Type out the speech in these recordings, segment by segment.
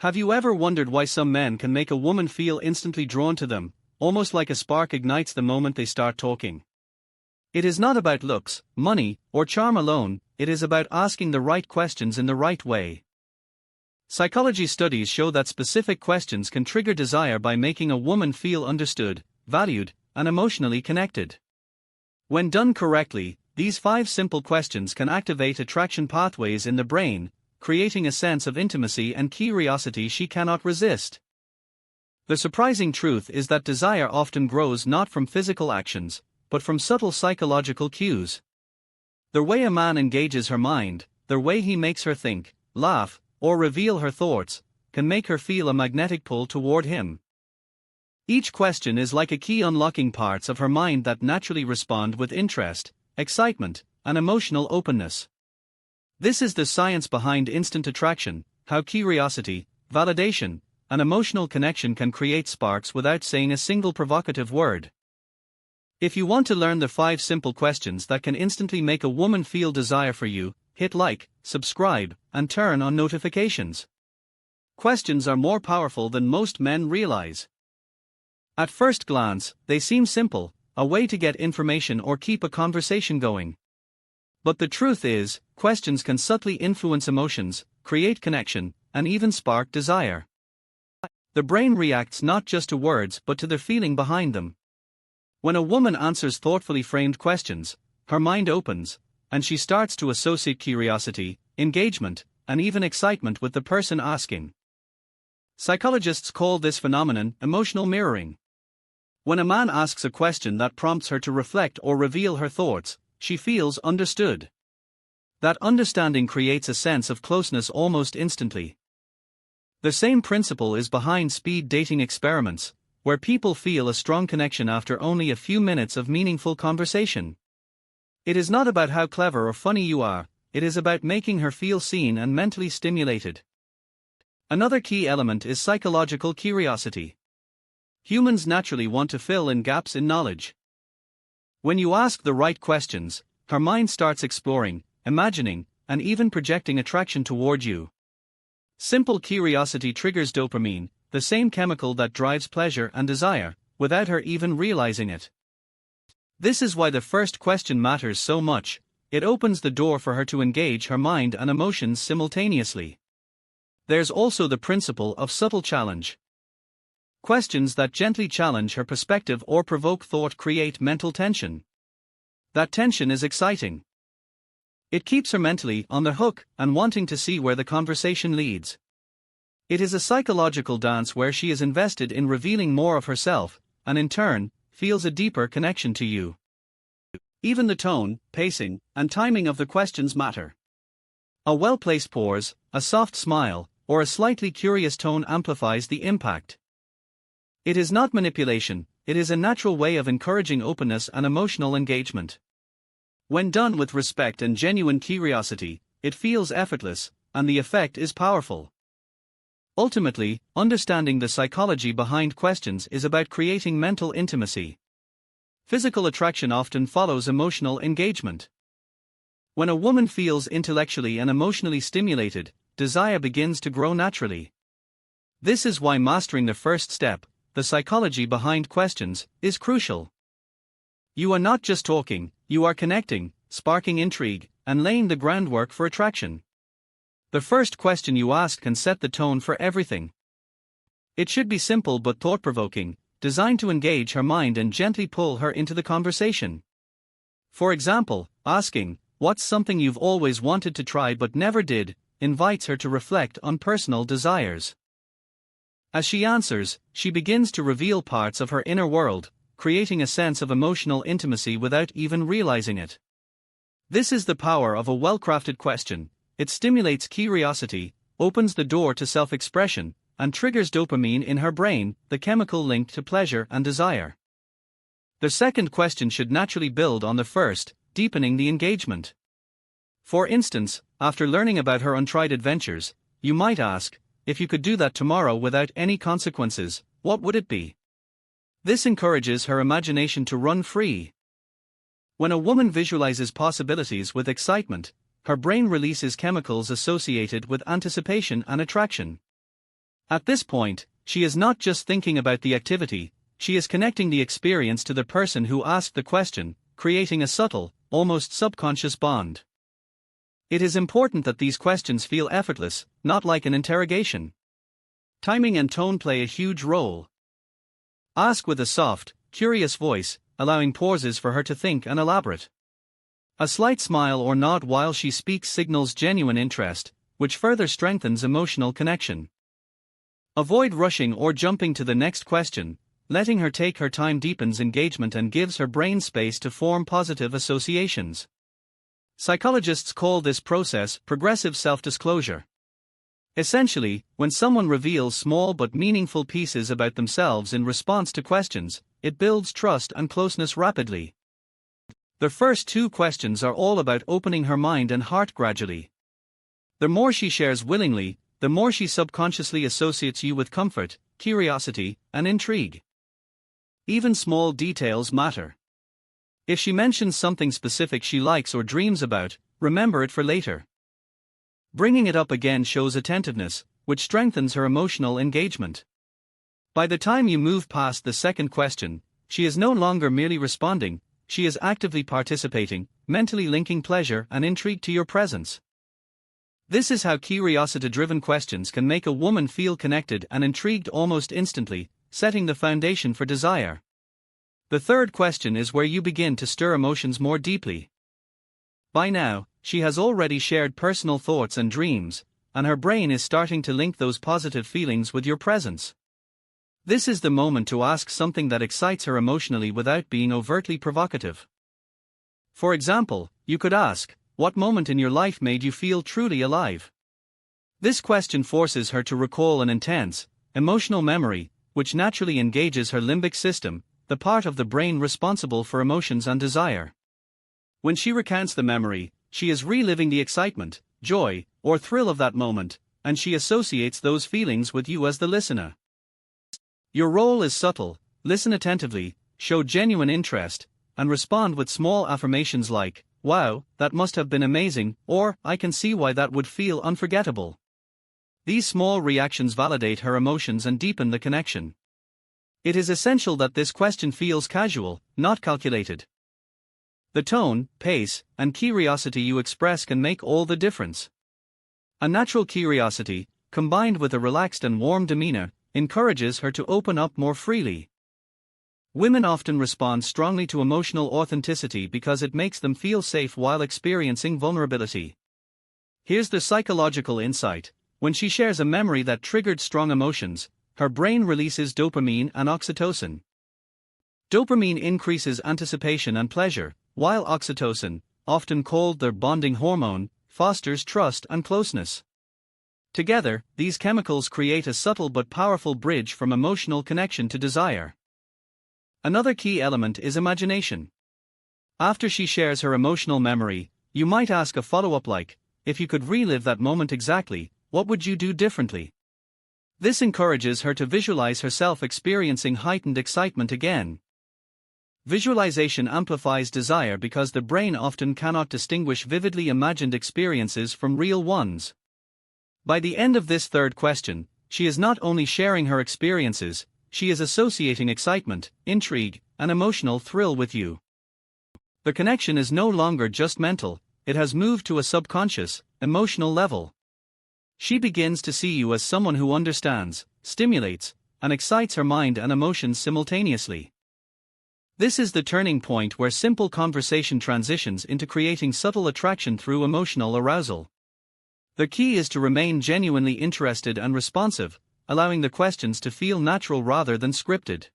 Have you ever wondered why some men can make a woman feel instantly drawn to them, almost like a spark ignites the moment they start talking? It is not about looks, money, or charm alone, it is about asking the right questions in the right way. Psychology studies show that specific questions can trigger desire by making a woman feel understood, valued, and emotionally connected. When done correctly, these 5 simple questions can activate attraction pathways in the brain, creating a sense of intimacy and curiosity she cannot resist. The surprising truth is that desire often grows not from physical actions, but from subtle psychological cues. The way a man engages her mind, the way he makes her think, laugh, or reveal her thoughts, can make her feel a magnetic pull toward him. Each question is like a key unlocking parts of her mind that naturally respond with interest, excitement, and emotional openness. This is the science behind instant attraction, how curiosity, validation, and emotional connection can create sparks without saying a single provocative word. If you want to learn the 5 simple questions that can instantly make a woman feel desire for you, hit like, subscribe, and turn on notifications. Questions are more powerful than most men realize. At first glance, they seem simple, a way to get information or keep a conversation going. But the truth is, questions can subtly influence emotions, create connection, and even spark desire. The brain reacts not just to words but to the feeling behind them. When a woman answers thoughtfully framed questions, her mind opens, and she starts to associate curiosity, engagement, and even excitement with the person asking. Psychologists call this phenomenon emotional mirroring. When a man asks a question that prompts her to reflect or reveal her thoughts, she feels understood. That understanding creates a sense of closeness almost instantly. The same principle is behind speed dating experiments, where people feel a strong connection after only a few minutes of meaningful conversation. It is not about how clever or funny you are, it is about making her feel seen and mentally stimulated. Another key element is psychological curiosity. Humans naturally want to fill in gaps in knowledge. When you ask the right questions, her mind starts exploring, imagining, and even projecting attraction toward you. Simple curiosity triggers dopamine, the same chemical that drives pleasure and desire, without her even realizing it. This is why the first question matters so much. It opens the door for her to engage her mind and emotions simultaneously. There's also the principle of subtle challenge. Questions that gently challenge her perspective or provoke thought create mental tension. That tension is exciting. It keeps her mentally on the hook and wanting to see where the conversation leads. It is a psychological dance where she is invested in revealing more of herself, and in turn, feels a deeper connection to you. Even the tone, pacing, and timing of the questions matter. A well-placed pause, a soft smile, or a slightly curious tone amplifies the impact. It is not manipulation, it is a natural way of encouraging openness and emotional engagement. When done with respect and genuine curiosity, it feels effortless, and the effect is powerful. Ultimately, understanding the psychology behind questions is about creating mental intimacy. Physical attraction often follows emotional engagement. When a woman feels intellectually and emotionally stimulated, desire begins to grow naturally. This is why mastering the first step, the psychology behind questions, is crucial. You are not just talking, you are connecting, sparking intrigue, and laying the groundwork for attraction. The first question you ask can set the tone for everything. It should be simple but thought-provoking, designed to engage her mind and gently pull her into the conversation. For example, asking, "What's something you've always wanted to try but never did?" invites her to reflect on personal desires. As she answers, she begins to reveal parts of her inner world, creating a sense of emotional intimacy without even realizing it. This is the power of a well-crafted question. It stimulates curiosity, opens the door to self-expression, and triggers dopamine in her brain, the chemical linked to pleasure and desire. The second question should naturally build on the first, deepening the engagement. For instance, after learning about her untried adventures, you might ask, "If you could do that tomorrow without any consequences, what would it be?" This encourages her imagination to run free. When a woman visualizes possibilities with excitement, her brain releases chemicals associated with anticipation and attraction. At this point, she is not just thinking about the activity, she is connecting the experience to the person who asked the question, creating a subtle, almost subconscious bond. It is important that these questions feel effortless, not like an interrogation. Timing and tone play a huge role. Ask with a soft, curious voice, allowing pauses for her to think and elaborate. A slight smile or nod while she speaks signals genuine interest, which further strengthens emotional connection. Avoid rushing or jumping to the next question. Letting her take her time deepens engagement and gives her brain space to form positive associations. Psychologists call this process progressive self-disclosure. Essentially, when someone reveals small but meaningful pieces about themselves in response to questions, it builds trust and closeness rapidly. The first two questions are all about opening her mind and heart gradually. The more she shares willingly, the more she subconsciously associates you with comfort, curiosity, and intrigue. Even small details matter. If she mentions something specific she likes or dreams about, remember it for later. Bringing it up again shows attentiveness, which strengthens her emotional engagement. By the time you move past the second question, she is no longer merely responding, she is actively participating, mentally linking pleasure and intrigue to your presence. This is how curiosity-driven questions can make a woman feel connected and intrigued almost instantly, setting the foundation for desire. The third question is where you begin to stir emotions more deeply. By now, she has already shared personal thoughts and dreams, and her brain is starting to link those positive feelings with your presence. This is the moment to ask something that excites her emotionally without being overtly provocative. For example, you could ask, "What moment in your life made you feel truly alive?" This question forces her to recall an intense, emotional memory, which naturally engages her limbic system, the part of the brain responsible for emotions and desire. When she recounts the memory, she is reliving the excitement, joy, or thrill of that moment, and she associates those feelings with you as the listener. Your role is subtle: listen attentively, show genuine interest, and respond with small affirmations like, "Wow, that must have been amazing," or "I can see why that would feel unforgettable." These small reactions validate her emotions and deepen the connection. It is essential that this question feels casual, not calculated. The tone, pace, and curiosity you express can make all the difference. A natural curiosity, combined with a relaxed and warm demeanor, encourages her to open up more freely. Women often respond strongly to emotional authenticity because it makes them feel safe while experiencing vulnerability. Here's the psychological insight: when she shares a memory that triggered strong emotions, her brain releases dopamine and oxytocin. Dopamine increases anticipation and pleasure, while oxytocin, often called the bonding hormone, fosters trust and closeness. Together, these chemicals create a subtle but powerful bridge from emotional connection to desire. Another key element is imagination. After she shares her emotional memory, you might ask a follow-up like, "If you could relive that moment exactly, what would you do differently?" This encourages her to visualize herself experiencing heightened excitement again. Visualization amplifies desire because the brain often cannot distinguish vividly imagined experiences from real ones. By the end of this third question, she is not only sharing her experiences, she is associating excitement, intrigue, and emotional thrill with you. The connection is no longer just mental, it has moved to a subconscious, emotional level. She begins to see you as someone who understands, stimulates, and excites her mind and emotions simultaneously. This is the turning point where simple conversation transitions into creating subtle attraction through emotional arousal. The key is to remain genuinely interested and responsive, allowing the questions to feel natural rather than scripted.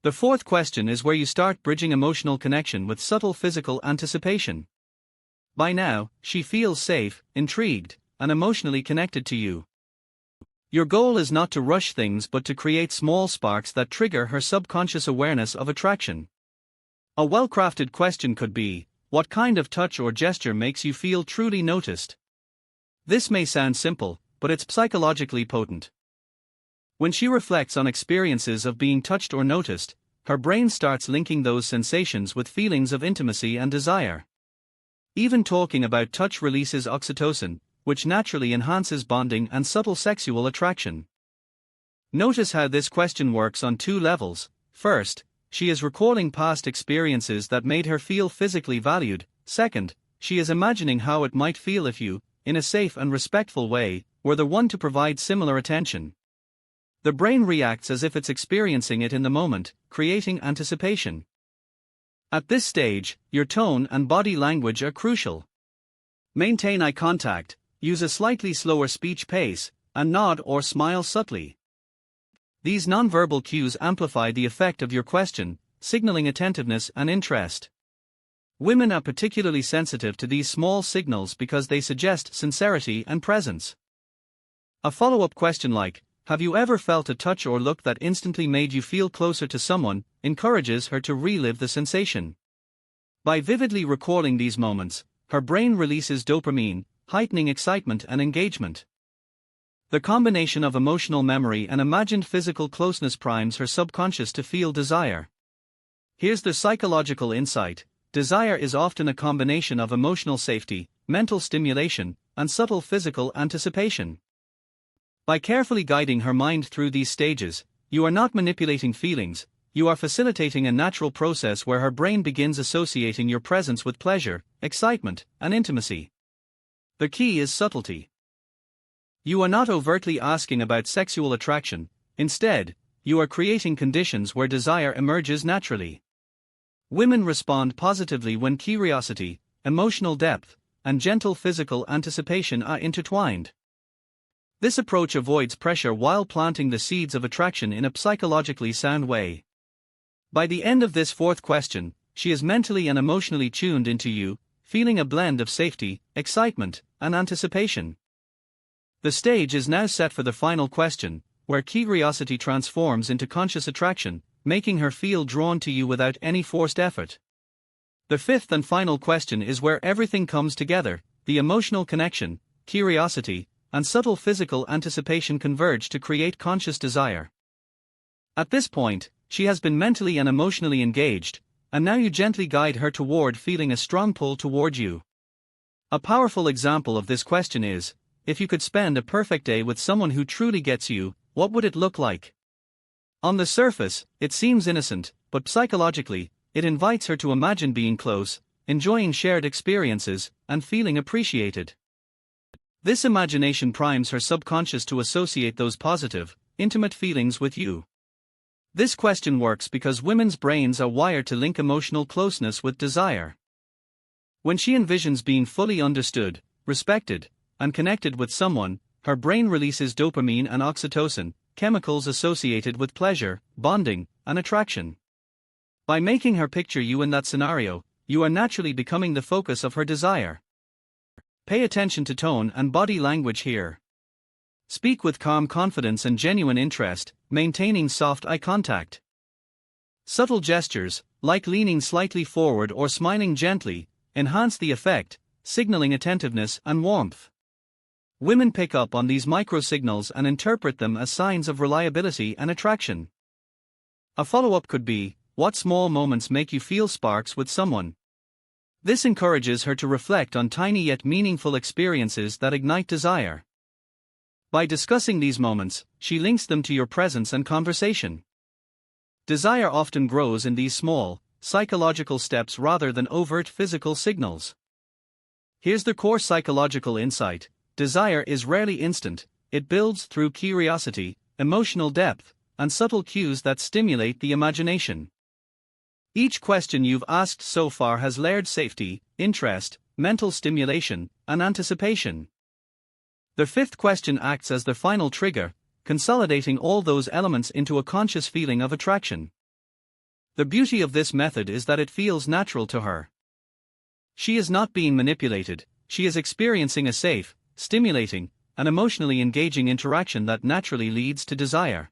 The fourth question is where you start bridging emotional connection with subtle physical anticipation. By now, she feels safe, intrigued, and emotionally connected to you. Your goal is not to rush things but to create small sparks that trigger her subconscious awareness of attraction. A well-crafted question could be, "What kind of touch or gesture makes you feel truly noticed?" This may sound simple, but it's psychologically potent. When she reflects on experiences of being touched or noticed, her brain starts linking those sensations with feelings of intimacy and desire. Even talking about touch releases oxytocin, which naturally enhances bonding and subtle sexual attraction. Notice how this question works on two levels. First, she is recalling past experiences that made her feel physically valued. Second, she is imagining how it might feel if you, in a safe and respectful way, were the one to provide similar attention. The brain reacts as if it's experiencing it in the moment, creating anticipation. At this stage, your tone and body language are crucial. Maintain eye contact, use a slightly slower speech pace, and nod or smile subtly. These nonverbal cues amplify the effect of your question, signaling attentiveness and interest. Women are particularly sensitive to these small signals because they suggest sincerity and presence. A follow-up question like, "Have you ever felt a touch or look that instantly made you feel closer to someone?" encourages her to relive the sensation. By vividly recalling these moments, her brain releases dopamine, heightening excitement and engagement. The combination of emotional memory and imagined physical closeness primes her subconscious to feel desire. Here's the psychological insight: desire is often a combination of emotional safety, mental stimulation, and subtle physical anticipation. By carefully guiding her mind through these stages, you are not manipulating feelings, you are facilitating a natural process where her brain begins associating your presence with pleasure, excitement, and intimacy. The key is subtlety. You are not overtly asking about sexual attraction, instead, you are creating conditions where desire emerges naturally. Women respond positively when curiosity, emotional depth, and gentle physical anticipation are intertwined. This approach avoids pressure while planting the seeds of attraction in a psychologically sound way. By the end of this fourth question, she is mentally and emotionally tuned into you, feeling a blend of safety, excitement, and anticipation. The stage is now set for the final question, where curiosity transforms into conscious attraction, making her feel drawn to you without any forced effort. The fifth and final question is where everything comes together: the emotional connection, curiosity, and subtle physical anticipation converge to create conscious desire. At this point, she has been mentally and emotionally engaged, and now you gently guide her toward feeling a strong pull toward you. A powerful example of this question is, if you could spend a perfect day with someone who truly gets you, what would it look like? On the surface, it seems innocent, but psychologically, it invites her to imagine being close, enjoying shared experiences, and feeling appreciated. This imagination primes her subconscious to associate those positive, intimate feelings with you. This question works because women's brains are wired to link emotional closeness with desire. When she envisions being fully understood, respected, and connected with someone, her brain releases dopamine and oxytocin, chemicals associated with pleasure, bonding, and attraction. By making her picture you in that scenario, you are naturally becoming the focus of her desire. Pay attention to tone and body language here. Speak with calm confidence and genuine interest, maintaining soft eye contact. Subtle gestures, like leaning slightly forward or smiling gently, enhance the effect, signaling attentiveness and warmth. Women pick up on these micro-signals and interpret them as signs of reliability and attraction. A follow-up could be, what small moments make you feel sparks with someone? This encourages her to reflect on tiny yet meaningful experiences that ignite desire. By discussing these moments, she links them to your presence and conversation. Desire often grows in these small, psychological steps rather than overt physical signals. Here's the core psychological insight: desire is rarely instant, it builds through curiosity, emotional depth, and subtle cues that stimulate the imagination. Each question you've asked so far has layered safety, interest, mental stimulation, and anticipation. The fifth question acts as the final trigger, consolidating all those elements into a conscious feeling of attraction. The beauty of this method is that it feels natural to her. She is not being manipulated, she is experiencing a safe, stimulating, and emotionally engaging interaction that naturally leads to desire.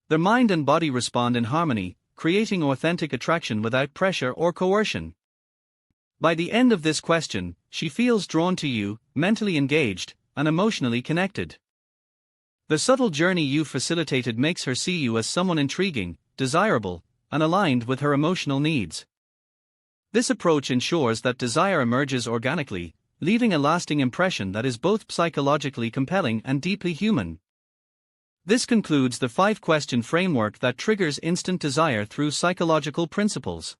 The mind and body respond in harmony, creating authentic attraction without pressure or coercion. By the end of this question, she feels drawn to you, mentally engaged, and emotionally connected. The subtle journey you facilitated makes her see you as someone intriguing, desirable, and aligned with her emotional needs. This approach ensures that desire emerges organically, leaving a lasting impression that is both psychologically compelling and deeply human. This concludes the 5-question framework that triggers instant desire through psychological principles.